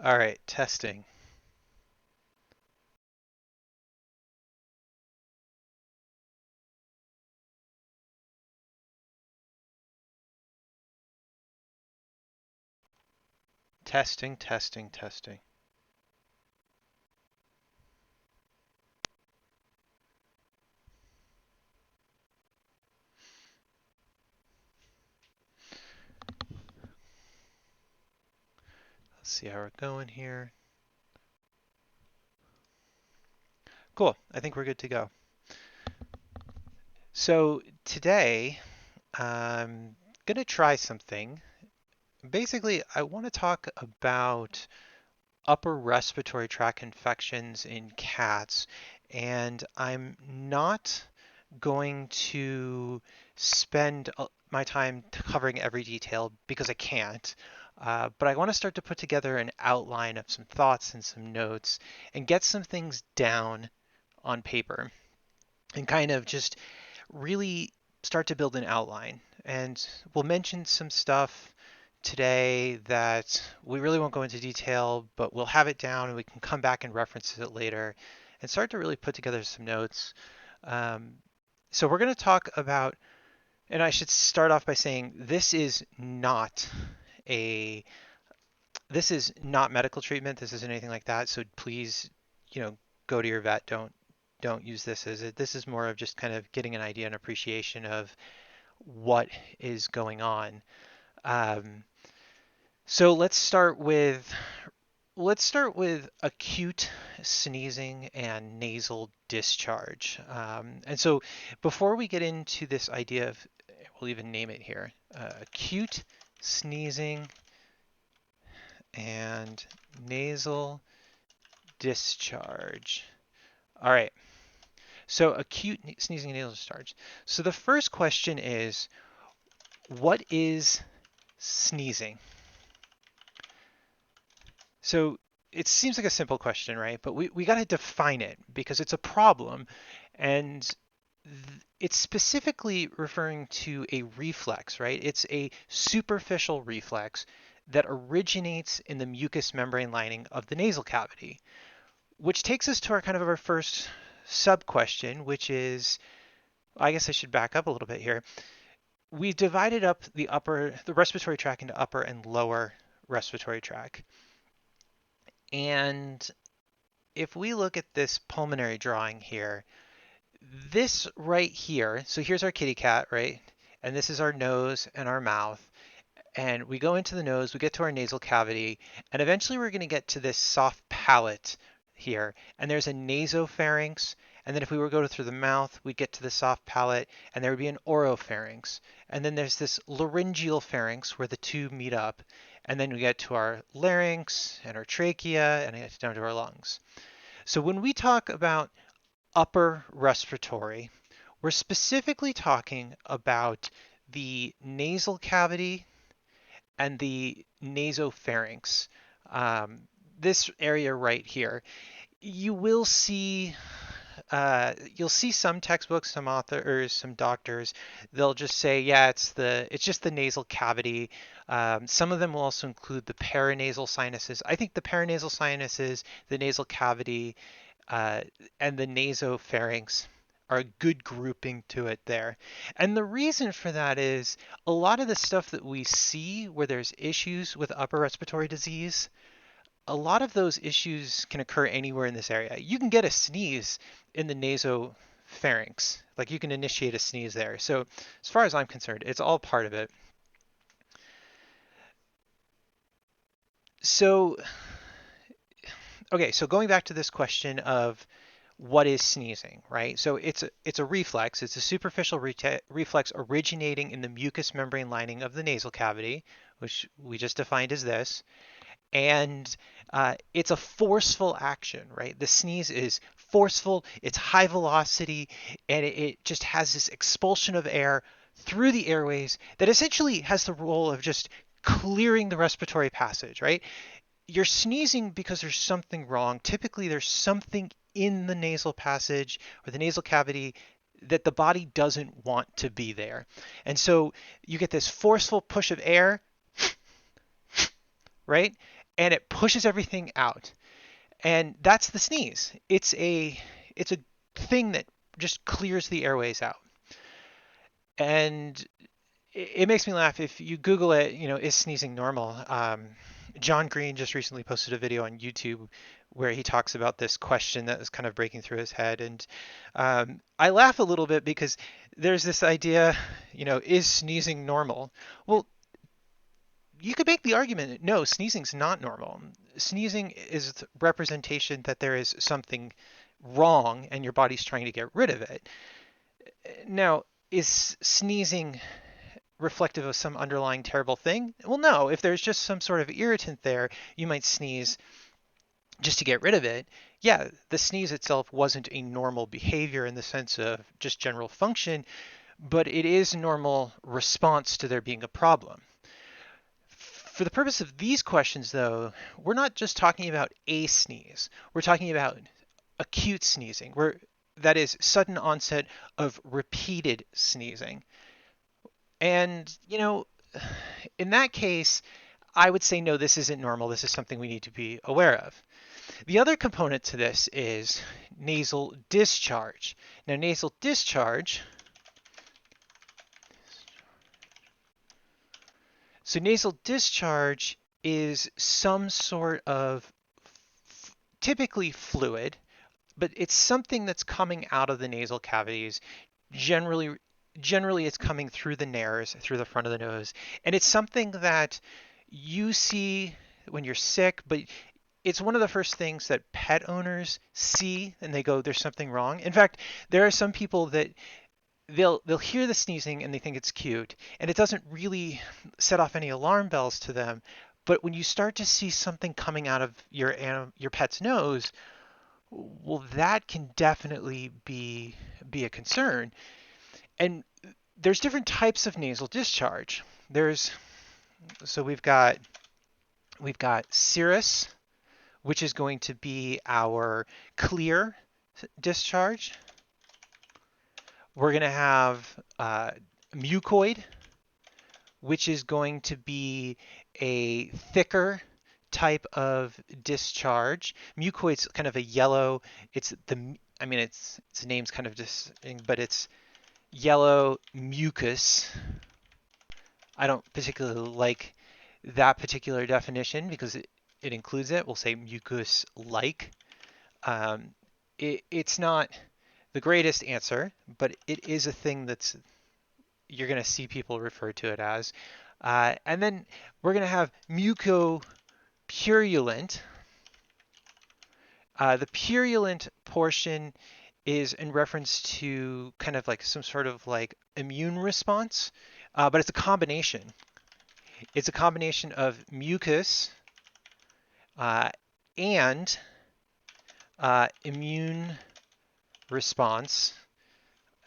All right, testing. Testing, testing, testing. Let's see how we're going here. Cool, I think we're good to go. So today, I'm gonna try something. Basically, I want to talk about upper respiratory tract infections in cats, and I'm not going to spend my time covering every detail because I can't. But I want to start to put together an outline of some thoughts and some notes and get some things down on paper and kind of just really start to build an outline. And we'll mention some stuff today that we really won't go into detail, but we'll have it down and we can come back and reference it later and start to really put together some notes. Um, so we're going to talk about, and I should start off by saying a this is not medical treatment. This isn't anything like that. So please, go to your vet. Don't use this as it. This is more of just kind of getting an idea and appreciation of what is going on. Um, so let's start with acute sneezing and nasal discharge. And so before we get into this idea of, we'll even name it here, acute sneezing and nasal discharge. All right. So acute sneezing and nasal discharge. So the first question is, what is sneezing? So it seems like a simple question, right? But we got to define it because it's a problem. And it's specifically referring to a reflex, right? It's a superficial reflex that originates in the mucous membrane lining of the nasal cavity, which takes us to our first sub question, which is, I guess I should back up a little bit here. We divided up the respiratory tract into upper and lower respiratory tract. And if we look at this pulmonary drawing here, this right here, so here's our kitty cat, right? And this is our nose and our mouth. And we go into the nose, we get to our nasal cavity, and eventually we're going to get to this soft palate here. And there's a nasopharynx. And then if we were to go through the mouth, we'd get to the soft palate, and there would be an oropharynx. And then there's this laryngeal pharynx where the two meet up. And then we get to our larynx and our trachea, and it gets down to our lungs. So when we talk about upper respiratory, we're specifically talking about the nasal cavity and the nasopharynx. This area right here, you will see you'll see some textbooks, some authors, some doctors, they'll just say, yeah, it's just the nasal cavity. Some of them will also include the paranasal sinuses. I think the paranasal sinuses, the nasal cavity, uh, and the nasopharynx are a good grouping to it there. And the reason for that is a lot of the stuff that we see where there's issues with upper respiratory disease, a lot of those issues can occur anywhere in this area. You can get a sneeze in the nasopharynx, like you can initiate a sneeze there. So as far as I'm concerned, it's all part of it. So, okay, so going back to this question of what is sneezing, right? So it's a reflex. It's a superficial reflex originating in the mucous membrane lining of the nasal cavity, which we just defined as this. And it's a forceful action, right? The sneeze is forceful, it's high velocity, and it just has this expulsion of air through the airways that essentially has the role of just clearing the respiratory passage, right? You're sneezing because there's something wrong. Typically, there's something in the nasal passage or the nasal cavity that the body doesn't want to be there. And so you get this forceful push of air, right? and it pushes everything out. And that's the sneeze. It's a thing that just clears the airways out. And it makes me laugh if you Google it, is sneezing normal? John Green just recently posted a video on YouTube where he talks about this question that was kind of breaking through his head. And I laugh a little bit because there's this idea, is sneezing normal? Well, you could make the argument, no, sneezing's not normal. Sneezing is representation that there is something wrong and your body's trying to get rid of it. Now, is sneezing reflective of some underlying terrible thing? Well, no. If there's just some sort of irritant there, you might sneeze just to get rid of it. Yeah, the sneeze itself wasn't a normal behavior in the sense of just general function, but it is a normal response to there being a problem. For the purpose of these questions, though, we're not just talking about a sneeze. We're talking about acute sneezing, where that is sudden onset of repeated sneezing. And, in that case, I would say, no, this isn't normal. This is something we need to be aware of. The other component to this is nasal discharge. Now, nasal discharge, so nasal discharge is some sort of typically fluid, but it's something that's coming out of the nasal cavities. Generally it's coming through the nares, through the front of the nose, and it's something that you see when you're sick, but it's one of the first things that pet owners see and they go, there's something wrong. In fact, there are some people that they'll hear the sneezing and they think it's cute, and it doesn't really set off any alarm bells to them. But when you start to see something coming out of your pet's nose, well, that can definitely be a concern. And there's different types of nasal discharge. We've got serous, which is going to be our clear discharge. We're going to have mucoid, which is going to be a thicker type of discharge. Mucoid's kind of a yellow. Its name's kind of just, but it's yellow mucus. I don't particularly like that particular definition because it includes it. We'll say mucus-like. It's not the greatest answer, but it is a thing that's you're going to see people refer to it as. And then we're going to have mucopurulent. The purulent portion is in reference to kind of like some sort of like immune response, but it's a combination. It's a combination of mucus and immune response.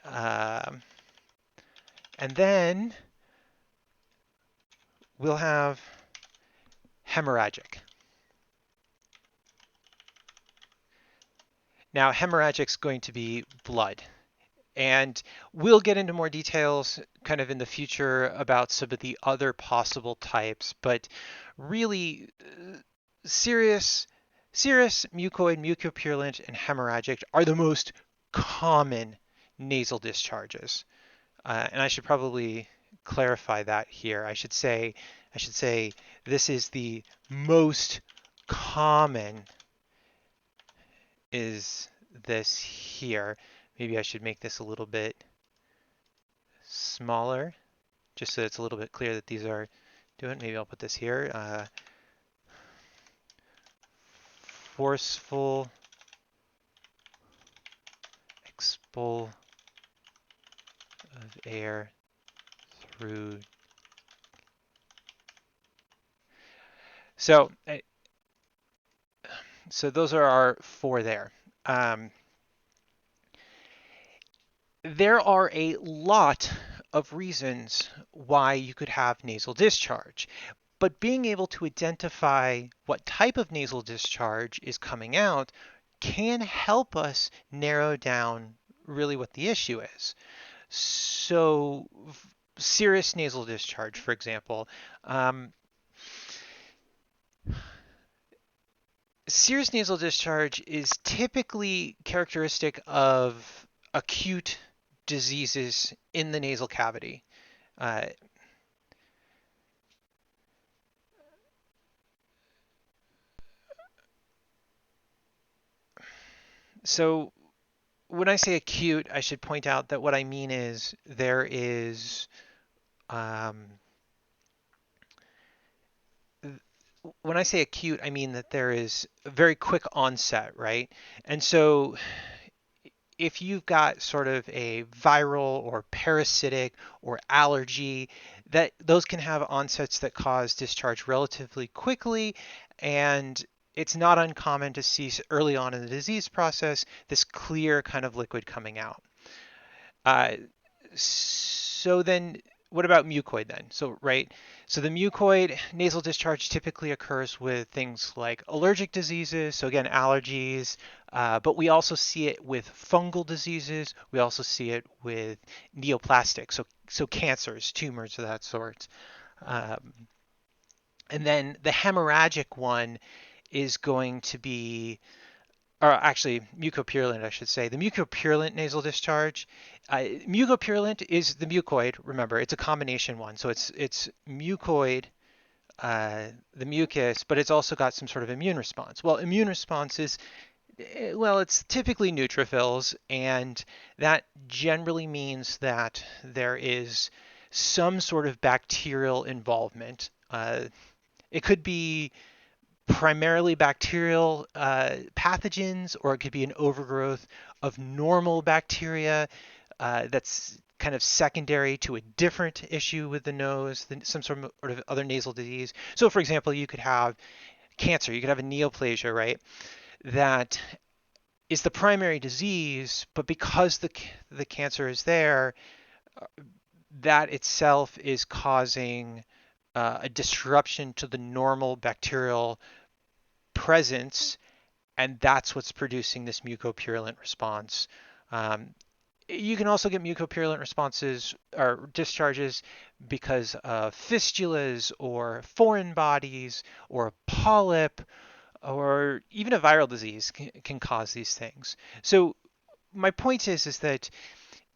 And then we'll have hemorrhagic. Now, hemorrhagic is going to be blood. And we'll get into more details kind of in the future about some of the other possible types, but really serous, mucoid, mucopurulent, and hemorrhagic are the most common nasal discharges. And I should probably clarify that here. I should say this is the most common is this here. Maybe I should make this a little bit smaller, just so it's a little bit clear that these are doing. Maybe I'll put this here. Forceful expel of air through. So those are our four there. There are a lot of reasons why you could have nasal discharge, but being able to identify what type of nasal discharge is coming out can help us narrow down really what the issue is. So serous nasal discharge, for example, Serous nasal discharge is typically characteristic of acute diseases in the nasal cavity. Uh, so when I say acute, I should point out that what I mean is there is um, when I say acute, I mean that there is a very quick onset, right? And so if you've got sort of a viral or parasitic or allergy, that those can have onsets that cause discharge relatively quickly, and it's not uncommon to see early on in the disease process this clear kind of liquid coming out. Uh, so then what about mucoid then? So, right, so the mucoid nasal discharge typically occurs with things like allergic diseases, so again, allergies, but we also see it with fungal diseases. We also see it with neoplastic, so cancers, tumors of that sort. Um, and then the hemorrhagic one is going to be or actually mucopurulent, I should say. The mucopurulent nasal discharge. Mucopurulent is the mucoid. Remember, it's a combination one, so it's mucoid, the mucus, but it's also got some sort of immune response. Well, immune response is well, it's typically neutrophils, and that generally means that there is some sort of bacterial involvement. It could be primarily bacterial pathogens, or it could be an overgrowth of normal bacteria that's kind of secondary to a different issue with the nose, some sort of other nasal disease. So, for example, you could have cancer, you could have a neoplasia, right? That is the primary disease, but because the cancer is there, that itself is causing a disruption to the normal bacterial presence, and that's what's producing this mucopurulent response. Um, you can also get mucopurulent responses or discharges because of fistulas or foreign bodies or a polyp or even a viral disease can cause these things. So my point is that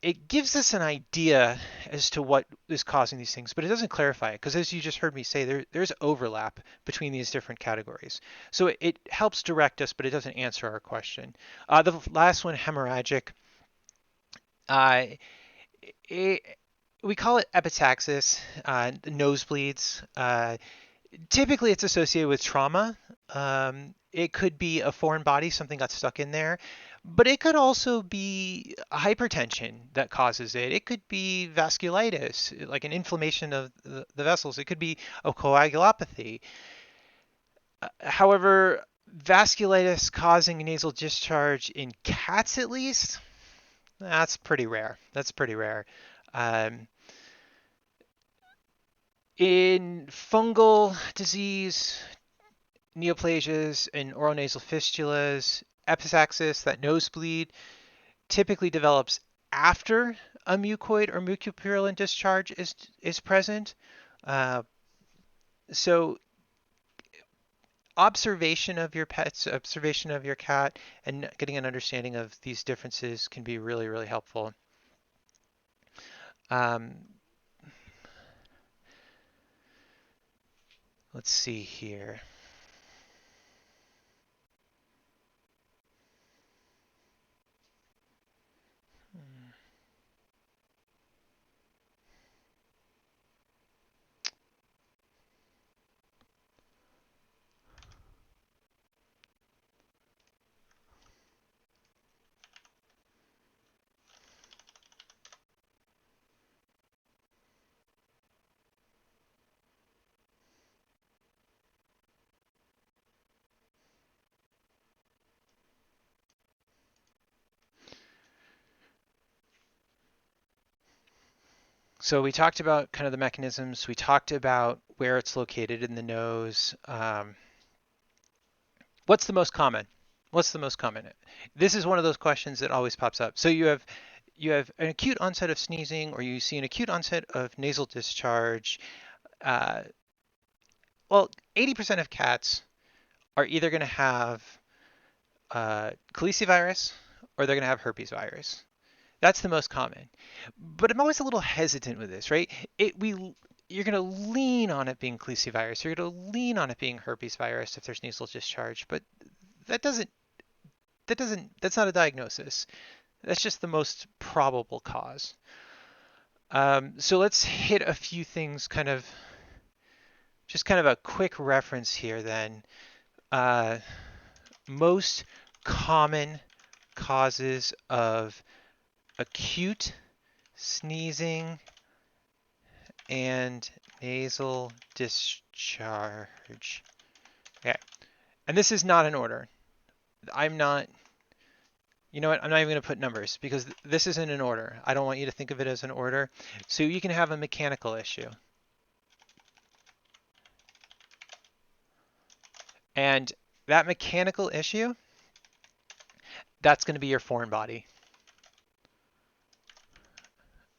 it gives us an idea as to what is causing these things, but it doesn't clarify it because, as you just heard me say, there's overlap between these different categories. So it helps direct us, but it doesn't answer our question. The last one, hemorrhagic, uh, it, we call it epistaxis, nosebleeds. Typically, it's associated with trauma. It could be a foreign body, something got stuck in there, but it could also be hypertension that causes it. It could be vasculitis, like an inflammation of the vessels. It could be a coagulopathy. However, vasculitis causing nasal discharge in cats, at least, that's pretty rare. That's pretty rare. Um, in fungal disease, neoplasias and oronasal fistulas, epistaxis, that nosebleed, typically develops after a mucoid or mucopurulent discharge is present. Uh, so observation of your pets, observation of your cat, and getting an understanding of these differences can be really, really helpful. Um, let's see here. So we talked about kind of the mechanisms. We talked about where it's located in the nose. What's the most common? What's the most common? This is one of those questions that always pops up. So you have an acute onset of sneezing, or you see an acute onset of nasal discharge. Uh, well, 80% of cats are either going to have calicivirus or they're going to have herpes virus. That's the most common. But I'm always a little hesitant with this, right? You're going to lean on it being calicivirus. You're going to lean on it being herpes virus if there's nasal discharge, but that doesn't that's not a diagnosis. That's just the most probable cause. So let's hit a few things, just kind of a quick reference here then. Uh, most common causes of acute sneezing and nasal discharge. Okay, and this is not an order. I'm not, you know what, I'm not even going to put numbers because this isn't an order. I don't want you to think of it as an order. So you can have a mechanical issue. And that mechanical issue, that's going to be your foreign body.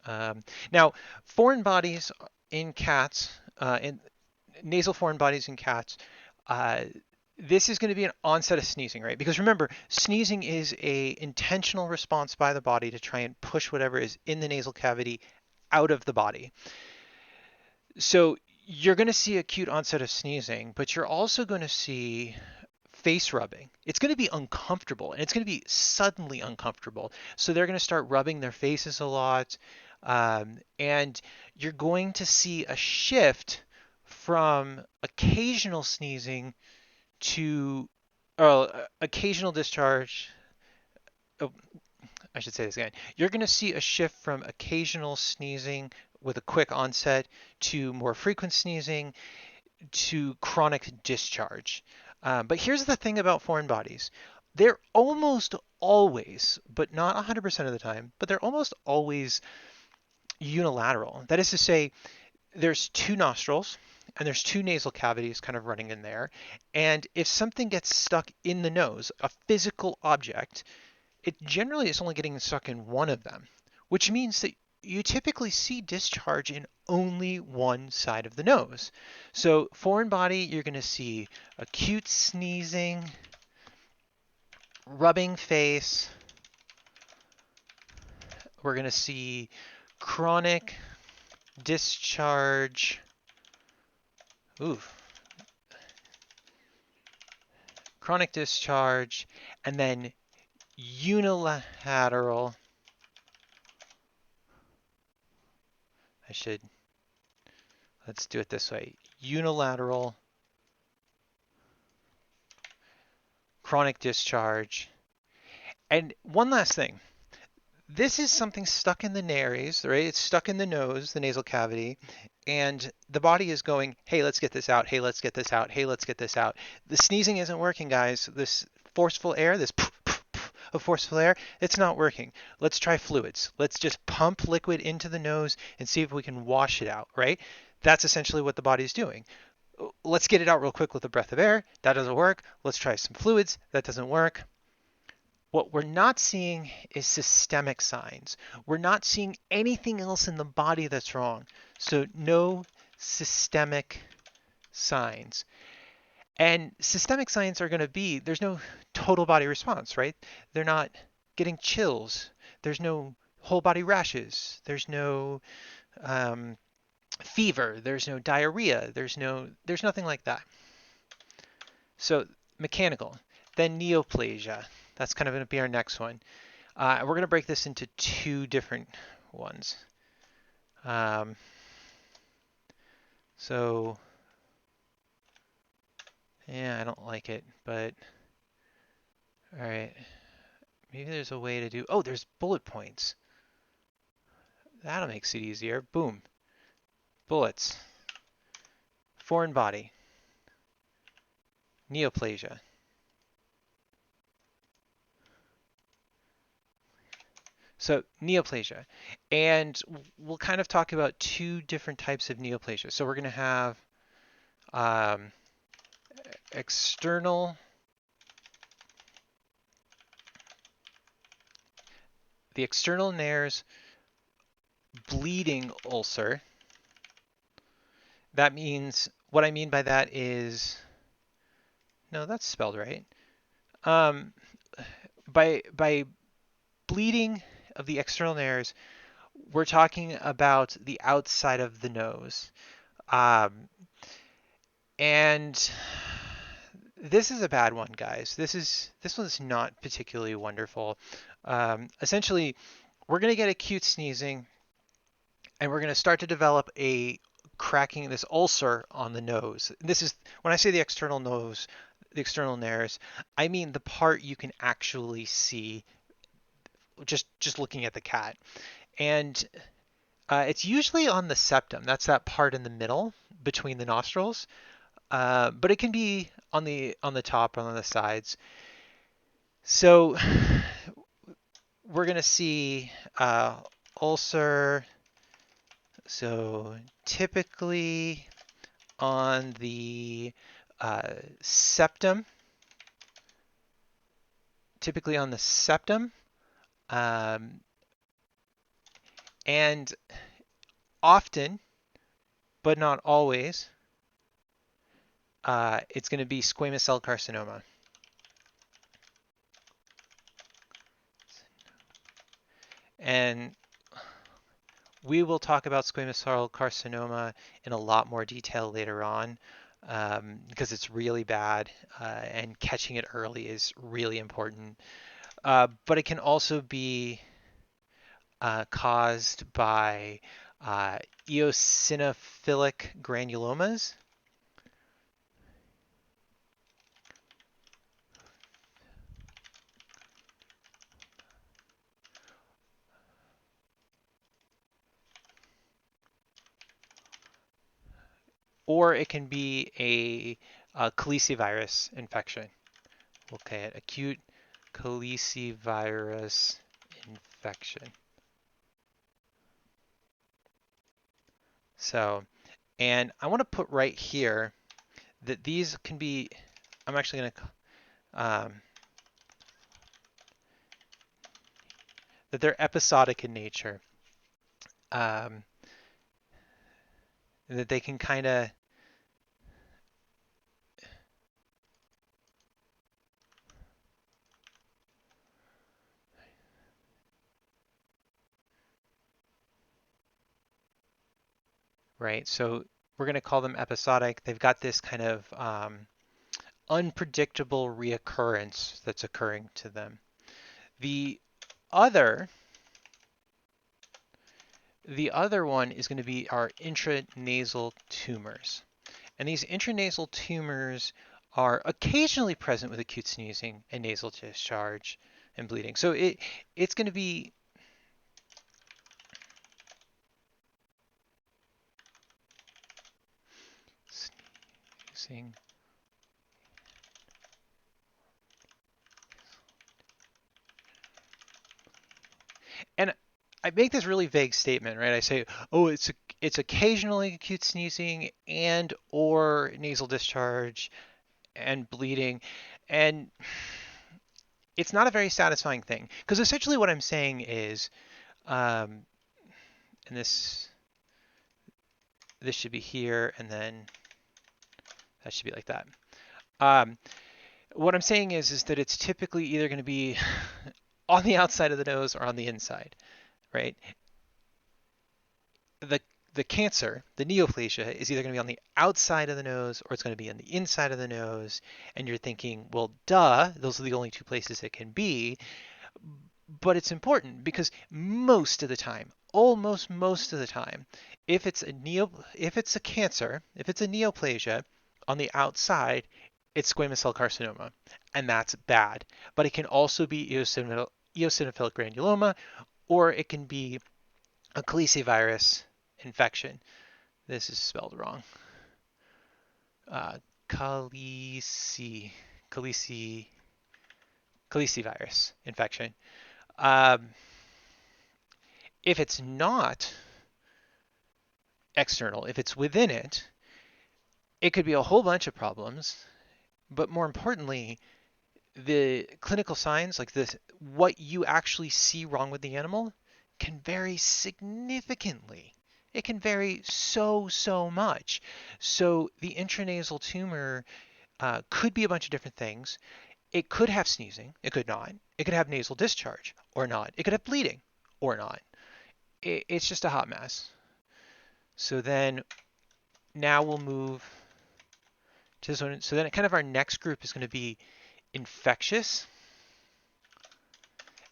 Now, foreign bodies in cats, in nasal foreign bodies in cats, uh, this is going to be an onset of sneezing, right? Because remember, sneezing is a intentional response by the body to try and push whatever is in the nasal cavity out of the body. So you're going to see acute onset of sneezing, but you're also going to see face rubbing. It's going to be uncomfortable and it's going to be suddenly uncomfortable. So they're going to start rubbing their faces a lot. And you're going to see a shift from occasional sneezing to occasional discharge. Oh, I should say this again. You're going to see a shift from occasional sneezing with a quick onset to more frequent sneezing to chronic discharge. But here's the thing about foreign bodies. They're almost always, but not 100% of the time, but they're almost always unilateral. That is to say, there's two nostrils and there's two nasal cavities kind of running in there. And if something gets stuck in the nose, a physical object, it generally is only getting stuck in one of them, which means that you typically see discharge in only one side of the nose. So foreign body, you're going to see acute sneezing, rubbing face. We're going to see chronic discharge. Ooh. Chronic discharge, and then unilateral. Let's do it this way. Unilateral chronic discharge. And one last thing. This is something stuck in the nares, right? It's stuck in the nose, the nasal cavity, and the body is going, hey, let's get this out. Hey, let's get this out. Hey, let's get this out. The sneezing isn't working, guys. This forceful air, this of forceful air, it's not working. Let's try fluids. Let's just pump liquid into the nose and see if we can wash it out, right? That's essentially what the body's doing. Let's get it out real quick with a breath of air. That doesn't work. Let's try some fluids. That doesn't work. What we're not seeing is systemic signs. We're not seeing anything else in the body that's wrong. So no systemic signs. And systemic signs are going to be, there's no total body response, right? They're not getting chills. There's no whole body rashes. There's no fever. There's no diarrhea. There's nothing like that. So mechanical. Then neoplasia. That's kind of going to be our next one. We're going to break this into two different ones. So, yeah, I don't like it, but all right. Maybe there's a way to do, oh, there's bullet points. That'll make it easier. Boom. Bullets. Foreign body. Neoplasia. So neoplasia. And we'll kind of talk about two different types of neoplasia. So we're going to have external, the external nares bleeding ulcer. That means, what I mean by that is No, that's spelled right. Um, by bleeding of the external nares, we're talking about the outside of the nose. Um, and this is a bad one, guys. This one's not particularly wonderful. Essentially, we're going to get acute sneezing, and we're going to start to develop a cracking, this ulcer on the nose. This is when I say the external nose, the external nares, I mean the part you can actually see just looking at the cat. And it's usually on the septum. That's that part in the middle between the nostrils. But it can be on the top or on the sides. So we're gonna see ulcer. So typically on the septum, typically on the septum, um, and often, but not always, it's going to be squamous cell carcinoma. And we will talk about squamous cell carcinoma in a lot more detail later on because it's really bad and catching it early is really important. But it can also be caused by eosinophilic granulomas. Or it can be a calicivirus infection. Okay, an acute calicivirus infection. So, and I want to put right here that these can be, I'm actually going to, that they're episodic in nature. Um, that they can kind of, right? So we're going to call them episodic. They've got this kind of unpredictable reoccurrence that's occurring to them. The other The other one is going to be our intranasal tumors. And these intranasal tumors are occasionally present with acute sneezing and nasal discharge and bleeding. So it's going to be sneezing. And I make this really vague statement, right? I say, oh, it's occasionally acute sneezing and or nasal discharge and bleeding. And it's not a very satisfying thing because essentially what I'm saying is, um, and this should be here, and then that should be like that. Um, what I'm saying is that it's typically either going to be on the outside of the nose or on the inside, right? The the cancer, the neoplasia, is either going to be on the outside of the nose or it's going to be on the inside of the nose. And you're thinking, well, duh, those are the only two places it can be. But it's important because most of the time, almost most of the time, if it's a cancer, if it's a neoplasia on the outside, it's squamous cell carcinoma, and that's bad. But it can also be eosinophilic granuloma, or it can be a calicivirus infection. This is spelled wrong. Calici, calici, calicivirus infection. Um, if it's not external, if it's within it, it could be a whole bunch of problems. But more importantly, the clinical signs, like this, what you actually see wrong with the animal, can vary significantly. It can vary so much. So the intranasal tumor could be a bunch of different things. It could have sneezing, it could not. It could have nasal discharge or not. It could have bleeding or not. It's just a hot mess. So then now we'll move to this one. So then kind of our next group is going to be infectious.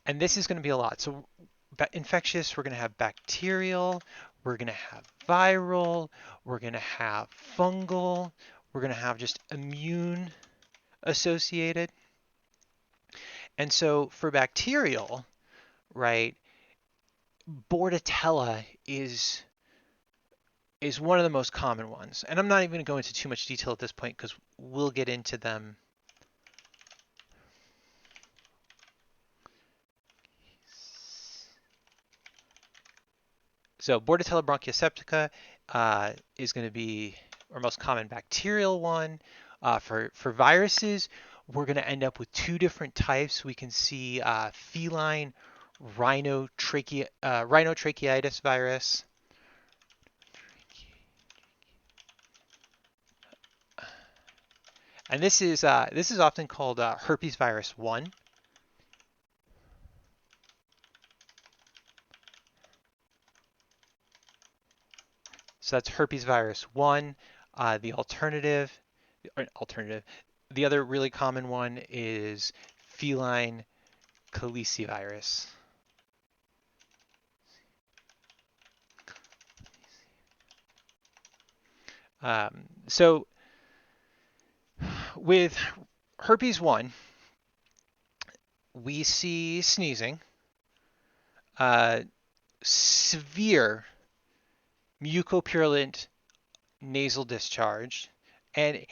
And this is going to be a lot. So infectious, we're going to have bacterial, we're going to have viral, we're going to have fungal, we're going to have just immune associated. And so for bacterial, right, Bordetella is one of the most common ones. And I'm not even going to go into too much detail at this point because we'll get into them. So Bordetella bronchioseptica is going to be our most common bacterial one. For viruses, we're going to end up with two different types. We can see feline rhinotracheitis virus. And this is often called herpes virus 1. So that's herpes virus 1. The the other really common one is feline calicivirus. So with herpes 1, we see sneezing, severe mucopurulent nasal discharge, and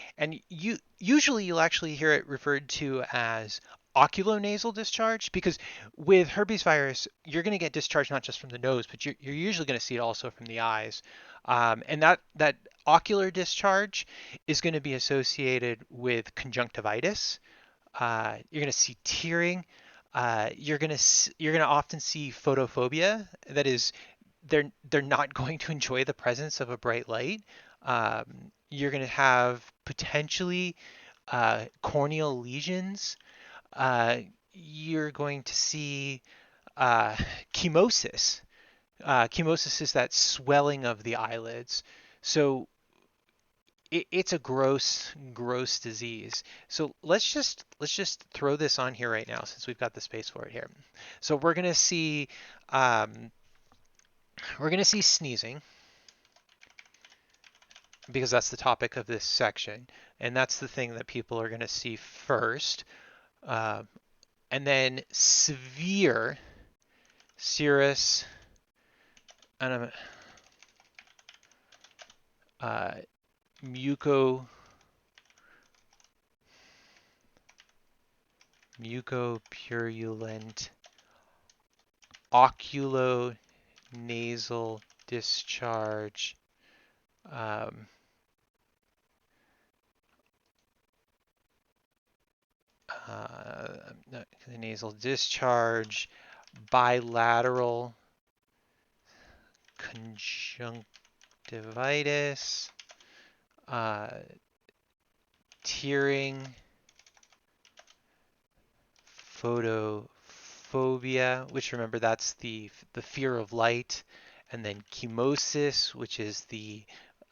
usually you'll actually hear it referred to as oculonasal discharge, because with herpes virus you're going to get discharge not just from the nose, but you're usually going to see it also from the eyes, and that ocular discharge is going to be associated with conjunctivitis. You're going to see tearing. You're going to often see photophobia. That is, they're not going to enjoy the presence of a bright light. You're going to have potentially corneal lesions. Uh, you're going to see uh, chemosis. Chemosis is that swelling of the eyelids. So it's a gross disease. So let's just throw this on here right now since we've got the space for it here. So um, we're gonna see sneezing because that's the topic of this section, and that's the thing that people are gonna see first, uh, and then severe serous and uh, muco mucopurulent oculonasal discharge, um, nasal discharge, bilateral conjunctivitis, uh, tearing, photophobia, which remember that's the fear of light, and then chemosis, which is the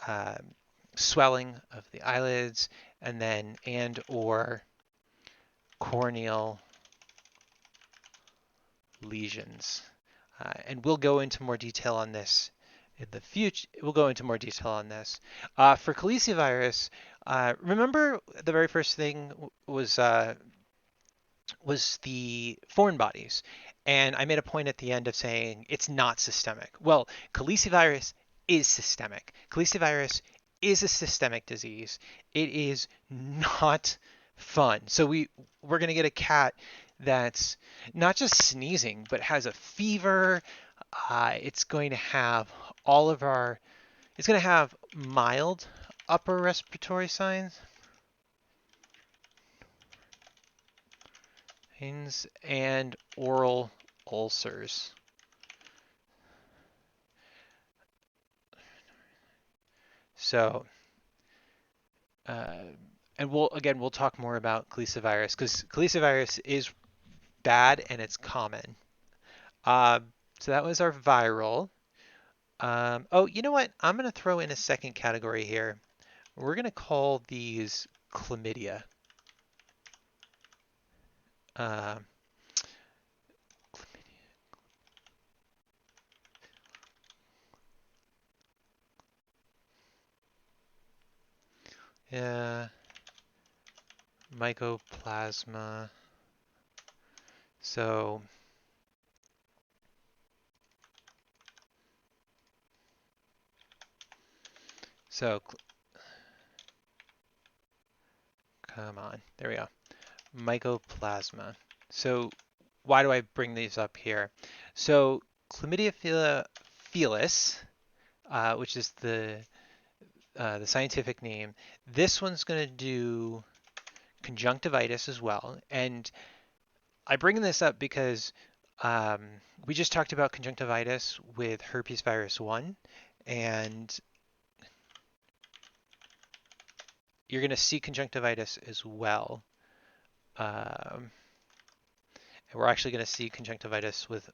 uh, swelling of the eyelids, and then or corneal lesions. And we'll go into more detail on this in the future. We'll go into more detail on this. For calicivirus, remember the very first thing was the foreign bodies. And I made a point at the end of saying it's not systemic. Well, calicivirus is systemic. Calicivirus is a systemic disease. It is not fun. So we're going to get a cat that's not just sneezing, but has a fever. It's going to have it's going to have mild upper respiratory signs and oral ulcers. So And we'll talk more about calicivirus because calicivirus is bad and it's common. So that was our viral. Oh, you know what? I'm going to throw in a second category here. We're going to call these chlamydia. Uh, yeah, Mycoplasma. So, so come on. There we go. Mycoplasma. So why do I bring these up here? So Chlamydophila felis, which is the scientific name, this one's going to do conjunctivitis as well. And I bring this up because um, we just talked about conjunctivitis with herpes virus 1, and you're going to see conjunctivitis as well. And we're actually going to see conjunctivitis with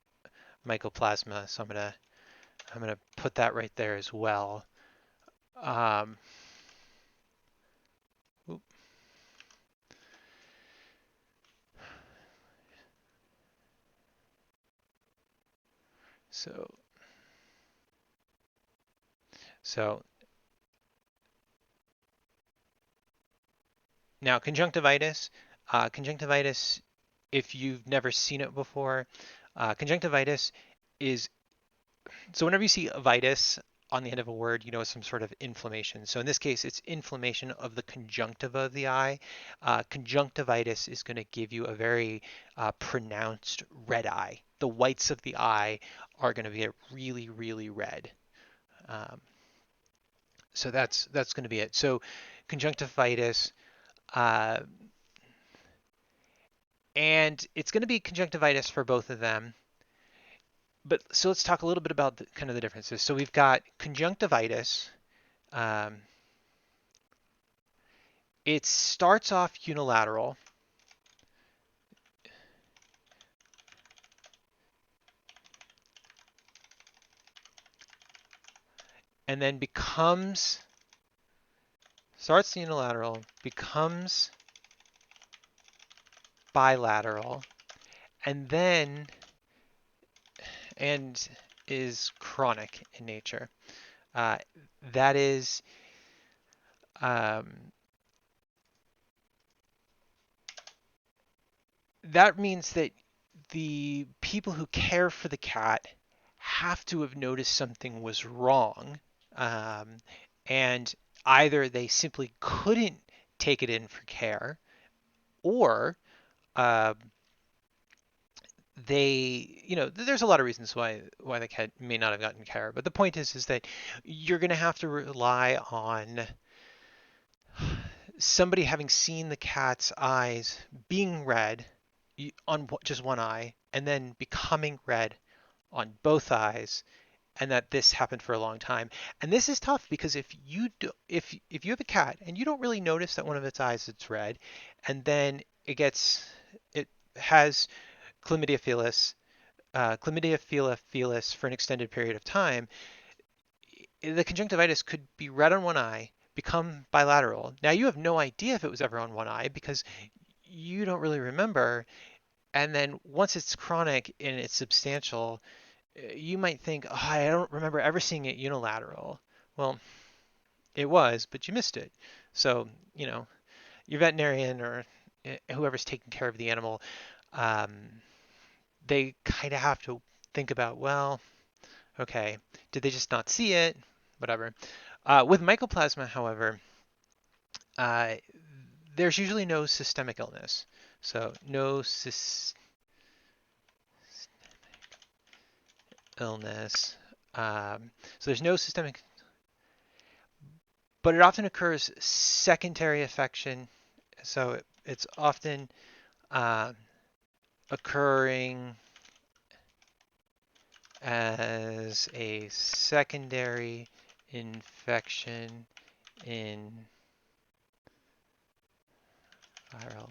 mycoplasma, so I'm gonna put that right there as well. Um, so so now conjunctivitis, if you've never seen it before, conjunctivitis is so whenever you see vitis on the end of a word, you know it's some sort of inflammation. So in this case, it's inflammation of the conjunctiva of the eye. Conjunctivitis is going to give you a very pronounced red eye. The whites of the eye are going to be really, really red. Um, so that's going to be it. So conjunctivitis, uh, and it's going to be conjunctivitis for both of them. But so let's talk a little bit about kind of the differences. So we've got conjunctivitis. Um, it starts off unilateral, and then starts unilateral, becomes bilateral, and then and is chronic in nature. Uh, that is um, that means that the people who care for the cat have to have noticed something was wrong, um, and either they simply couldn't take it in for care, or uh, there's a lot of reasons why the cat may not have gotten care. But the point is that you're going to have to rely on somebody having seen the cat's eyes being red on just one eye and then becoming red on both eyes, and that this happened for a long time. And this is tough because if you have a cat and you don't really notice that one of its eyes is red, and then it has chlamydia felis, chlamydophila felis for an extended period of time, the conjunctivitis could be red on one eye, become bilateral. Now you have no idea if it was ever on one eye because you don't really remember. And then once it's chronic and it's substantial, you might think, oh, I don't remember ever seeing it unilateral. Well, it was, but you missed it. So, your veterinarian or whoever's taking care of the animal, um, they kind of have to think about, well, okay, did they just not see it? Whatever. With mycoplasma, however, uh, there's usually no systemic illness. So no illness. So there's no systemic, but it often occurs secondary affection. So it's often uh, occurring as a secondary infection in Viral.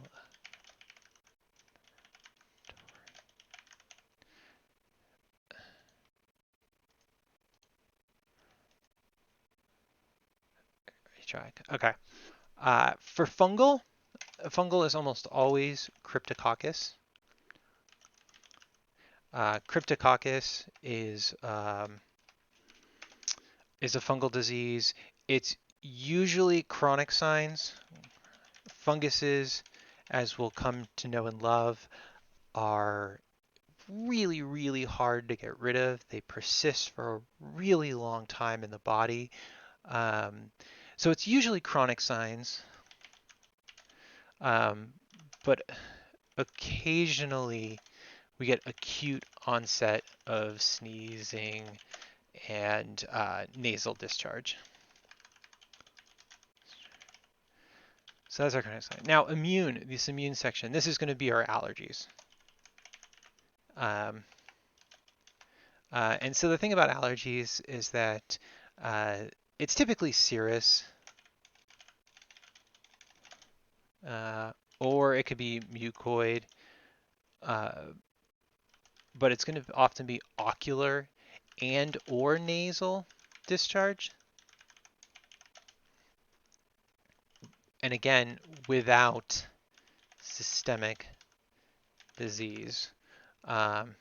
Tract. Okay. For fungal is almost always Cryptococcus. Cryptococcus is a fungal disease. It's usually chronic signs. Funguses, as we'll come to know and love, are really, really hard to get rid of. They persist for a really long time in the body. Um, so it's usually chronic signs, um, but occasionally we get acute onset of sneezing and nasal discharge. So that's our chronic sign. Now, this immune section, this is going to be our allergies. Um, and so the thing about allergies is that uh, it's typically serous, or it could be mucoid, uh, but it's going to often be ocular and or nasal discharge. And again, without systemic disease. Um,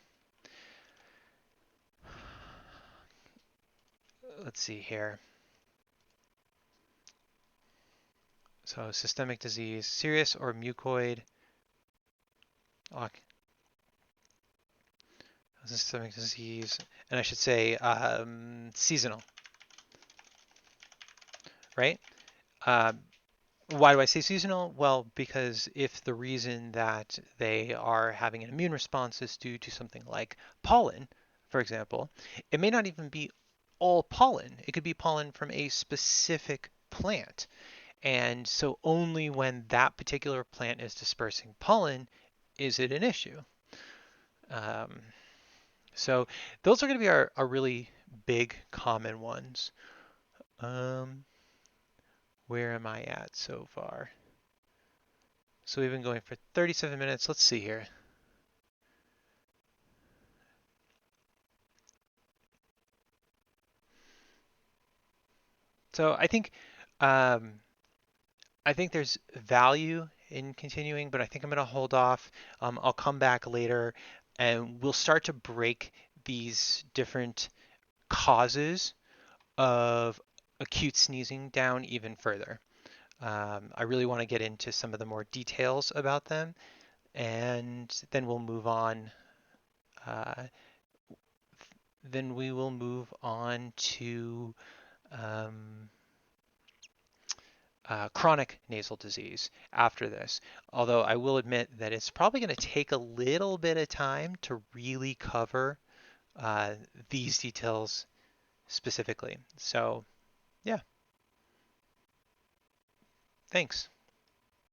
let's see here. So systemic disease, serious or mucoid, systemic disease, and I should say seasonal, right? Um, Why do I say seasonal? Well, because if the reason that they are having an immune response is due to something like pollen, for example, it may not even be all pollen. It could be pollen from a specific plant. And so only when that particular plant is dispersing pollen is it an issue. Um, so those are going to be our really big common ones. Um, where am I at so far? So we've been going for 37 minutes. Let's see here. So um, I think there's value in continuing, but I think I'm going to hold off. I'll come back later, and we'll start to break these different causes of acute sneezing down even further. I really want to get into some of the more details about them, and then we'll move on. Uh, then we will move on to um, chronic nasal disease after this. Although I will admit that it's probably going to take a little bit of time to really cover uh, these details specifically. So, yeah, thanks.